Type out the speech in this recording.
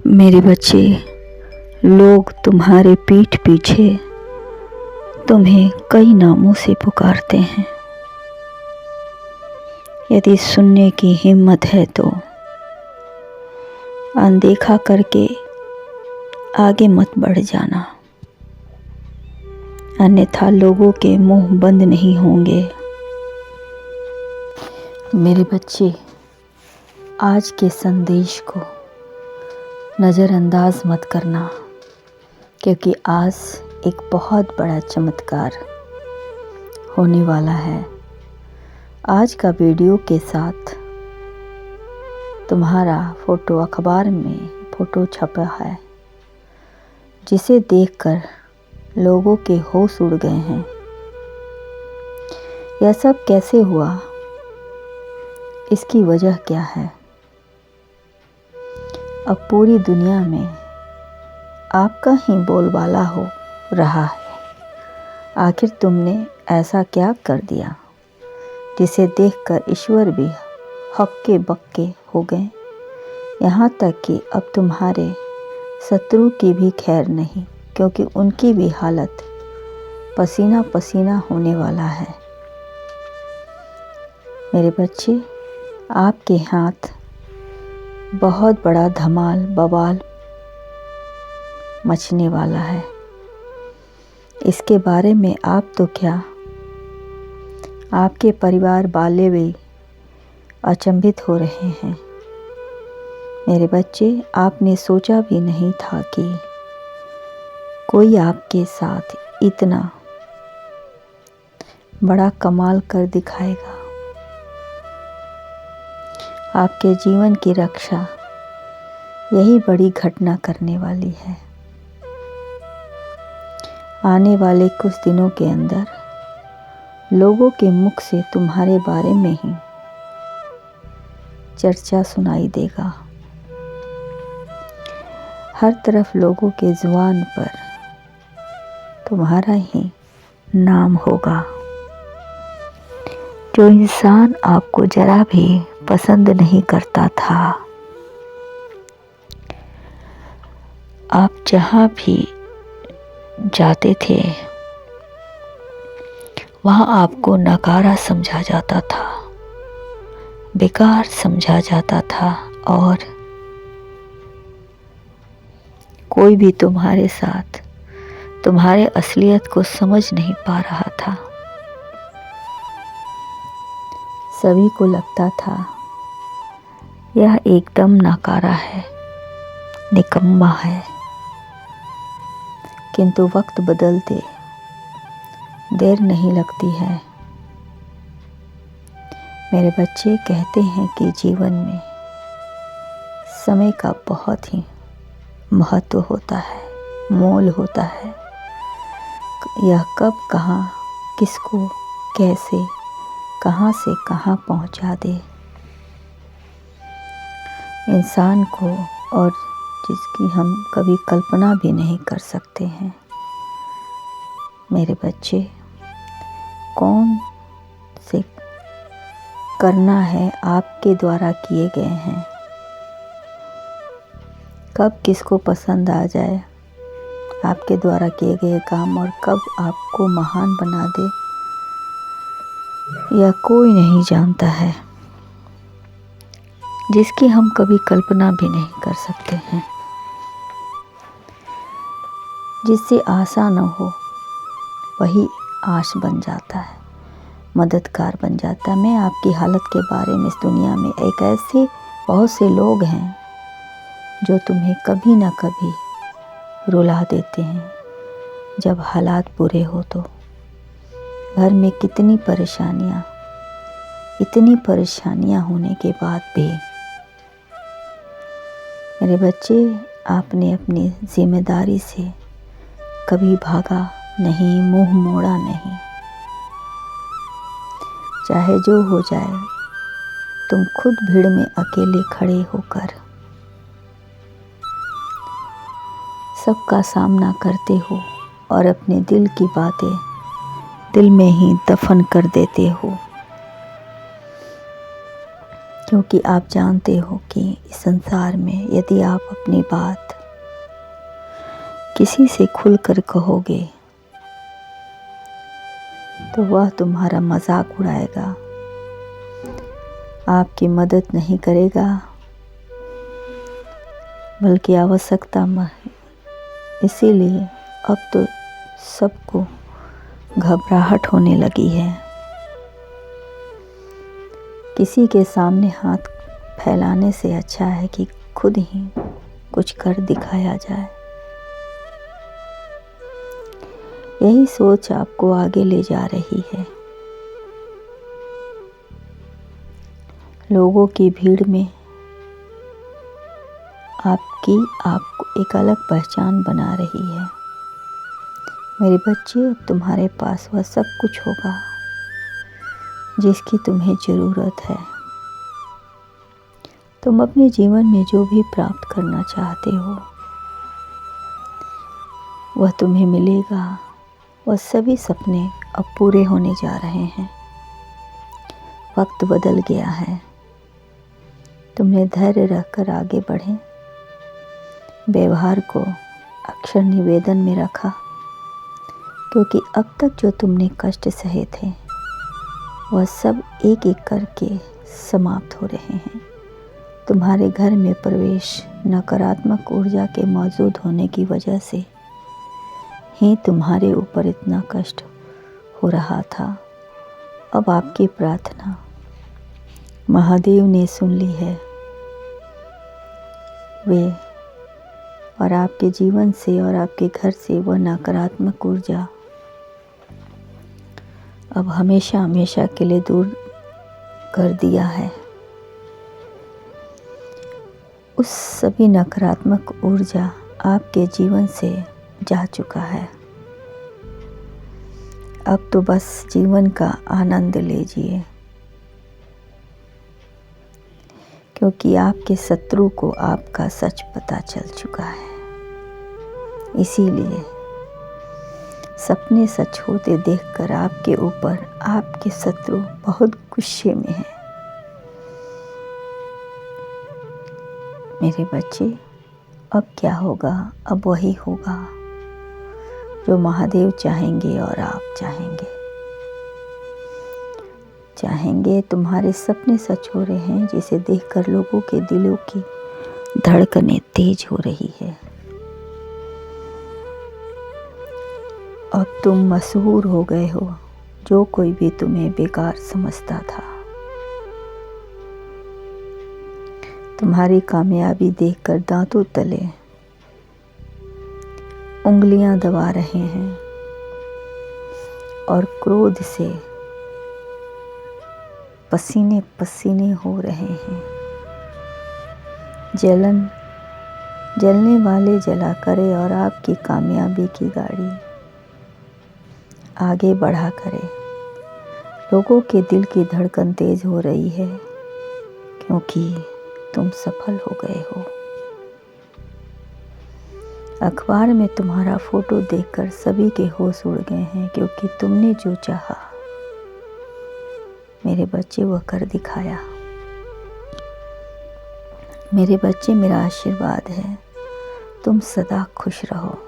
मेरे बच्चे, लोग तुम्हारे पीठ पीछे तुम्हें कई नामों से पुकारते हैं। यदि सुनने की हिम्मत है तो अनदेखा करके आगे मत बढ़ जाना, अन्यथा लोगों के मुंह बंद नहीं होंगे। मेरे बच्चे, आज के संदेश को नज़रअंदाज मत करना, क्योंकि आज एक बहुत बड़ा चमत्कार होने वाला है। आज का वीडियो के साथ तुम्हारा फ़ोटो अखबार में फ़ोटो छपा है, जिसे देखकर लोगों के होश उड़ गए हैं। यह सब कैसे हुआ? इसकी वजह क्या है? अब पूरी दुनिया में आपका ही बोलबाला हो रहा है। आखिर तुमने ऐसा क्या कर दिया जिसे देखकर ईश्वर भी हक्के बक्के हो गए? यहाँ तक कि अब तुम्हारे शत्रु की भी खैर नहीं, क्योंकि उनकी भी हालत पसीना पसीना होने वाला है। मेरे बच्चे, आपके हाथ बहुत बड़ा धमाल बवाल मचने वाला है। इसके बारे में आप तो क्या, आपके परिवार वाले भी अचंभित हो रहे हैं। मेरे बच्चे, आपने सोचा भी नहीं था कि कोई आपके साथ इतना बड़ा कमाल कर दिखाएगा। आपके जीवन की रक्षा यही बड़ी घटना करने वाली है। आने वाले कुछ दिनों के अंदर लोगों के मुख से तुम्हारे बारे में ही चर्चा सुनाई देगा। हर तरफ लोगों के जुबान पर तुम्हारा ही नाम होगा। जो इंसान आपको जरा भी पसंद नहीं करता था, आप जहाँ भी जाते थे वहाँ आपको नकारा समझा जाता था, बेकार समझा जाता था, और कोई भी तुम्हारे साथ तुम्हारे असलियत को समझ नहीं पा रहा था। सभी को लगता था यह एकदम नकारा है, निकम्मा है। किंतु वक्त बदलते देर नहीं लगती है। मेरे बच्चे, कहते हैं कि जीवन में समय का बहुत ही महत्व होता है, मोल होता है। यह कब, कहाँ, किसको, कैसे, कहाँ से कहाँ पहुँचा दे इंसान को, और जिसकी हम कभी कल्पना भी नहीं कर सकते हैं। मेरे बच्चे, कौन से करना है आपके द्वारा किए गए हैं। कब किसको पसंद आ जाए आपके द्वारा किए गए काम, और कब आपको महान बना दे, यह कोई नहीं जानता है, जिसकी हम कभी कल्पना भी नहीं कर सकते हैं। जिससे आशा न हो वही आश बन जाता है, मददगार बन जाता है। मैं आपकी हालत के बारे में इस दुनिया में एक ऐसे बहुत से लोग हैं जो तुम्हें कभी ना कभी रुला देते हैं। जब हालात बुरे हो तो घर में कितनी इतनी परेशानियां होने के बाद भी मेरे बच्चे, आपने अपनी जिम्मेदारी से कभी भागा नहीं, मुंह मोड़ा नहीं। चाहे जो हो जाए, तुम खुद भीड़ में अकेले खड़े होकर सबका सामना करते हो और अपने दिल की बातें दिल में ही दफन कर देते हो। क्योंकि आप जानते हो कि इस संसार में यदि आप अपनी बात किसी से खुलकर कहोगे तो वह तुम्हारा मजाक उड़ाएगा, आपकी मदद नहीं करेगा, बल्कि आवश्यकता में। इसीलिए अब तो सबको घबराहट होने लगी है। किसी के सामने हाथ फैलाने से अच्छा है कि खुद ही कुछ कर दिखाया जाए। यही सोच आपको आगे ले जा रही है। लोगों की भीड़ में आपको एक अलग पहचान बना रही है। मेरे बच्चे, अब तुम्हारे पास वह सब कुछ होगा जिसकी तुम्हें ज़रूरत है। तुम अपने जीवन में जो भी प्राप्त करना चाहते हो वह तुम्हें मिलेगा। वह सभी सपने अब पूरे होने जा रहे हैं। वक्त बदल गया है। तुमने धैर्य रखकर आगे बढ़े, व्यवहार को अक्षर निवेदन में रखा, क्योंकि अब तक जो तुमने कष्ट सहे थे वह सब एक एक करके समाप्त हो रहे हैं। तुम्हारे घर में प्रवेश नकारात्मक ऊर्जा के मौजूद होने की वजह से ही तुम्हारे ऊपर इतना कष्ट हो रहा था। अब आपकी प्रार्थना महादेव ने सुन ली है। वे और आपके जीवन से और आपके घर से वह नकारात्मक ऊर्जा अब हमेशा हमेशा के लिए दूर कर दिया है। उस सभी नकारात्मक ऊर्जा आपके जीवन से जा चुका है। अब तो बस जीवन का आनंद लीजिए, क्योंकि आपके शत्रु को आपका सच पता चल चुका है। इसीलिए सपने सच होते देखकर आपके ऊपर आपके शत्रु बहुत गुस्से में हैं। मेरे बच्चे, अब क्या होगा? अब वही होगा जो महादेव चाहेंगे और आप चाहेंगे। तुम्हारे सपने सच हो रहे हैं, जिसे देखकर लोगों के दिलों की धड़कनें तेज हो रही है। अब तुम मशहूर हो गए हो। जो कोई भी तुम्हें बेकार समझता था, तुम्हारी कामयाबी देखकर दांतों तले उंगलियां दबा रहे हैं और क्रोध से पसीने पसीने हो रहे हैं। जलने वाले जला करे और आपकी कामयाबी की गाड़ी आगे बढ़ा करे। लोगों के दिल की धड़कन तेज हो रही है, क्योंकि तुम सफल हो गए हो। अखबार में तुम्हारा फोटो देखकर सभी के होश उड़ गए हैं, क्योंकि तुमने जो चाहा मेरे बच्चे वह कर दिखाया। मेरे बच्चे, मेरा आशीर्वाद है, तुम सदा खुश रहो।